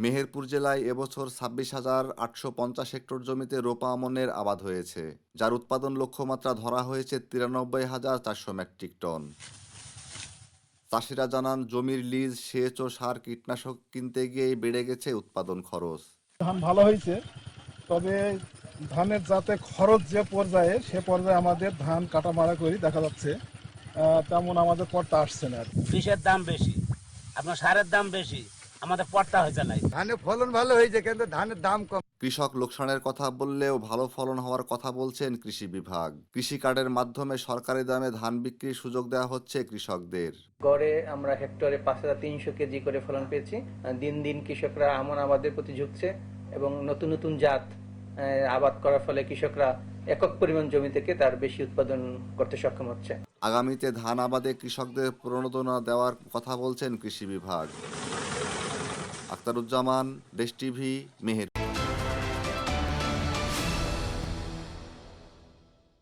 মেহেরপুর জেলায় এবছর ২৬,৮৫০ হেক্টর জমিতে রোপা আমনের আবাদ হয়েছে, যার উৎপাদন লক্ষ্যমাত্রা ধরা হয়েছে ৯৩,৪০০ মেট্রিক টন। চাষিরা জানান, জমির লিজ, সেচ ও সার কীটনাশক কিনতে গিয়েই বেড়ে গেছে উৎপাদন খরচ। ধান ভালো হয়েছে, তবে ধানের যাতে খরচ যে পর্যায়ে সে পর্যায়ে আমাদের ধান কাটামারা করি দেখা যাচ্ছে তেমন আমাদের পড়তা আসছে না। বিষের দাম বেশি, আপনার সারের দাম বেশি, আমাদের পড়তা হয়েছে নাই। ধানের ফলন ভালো হয়েছে কিন্তু ধানের দাম কম। কৃষক লোকসানের কথা বললেও ভালো ফলন হওয়ার কথা বলছেন কৃষি বিভাগ। কৃষি কার্ডের মাধ্যমে সরকারি দামে ধান বিক্রির সুযোগ দেওয়া হচ্ছে কৃষকদের। গড়ে আমরা হেক্টরে ৫,৩০০ কেজি করে ফলন পেয়েছি। দিন দিন কৃষকরা আমন আবাদের প্রতি ঝুঁকছে এবং নতুন নতুন জাত আবাদ করার ফলে কৃষকরা একক পরিমাণ জমি থেকে তার বেশি উৎপাদন করতে সক্ষম হচ্ছে। আগামীতে ধান আবাদে কৃষকদের প্রণোদনা দেওয়ার কথা বলছেন কৃষি বিভাগ। আখতারুজ্জামান, দেশ টিভি, মেহেরপুর।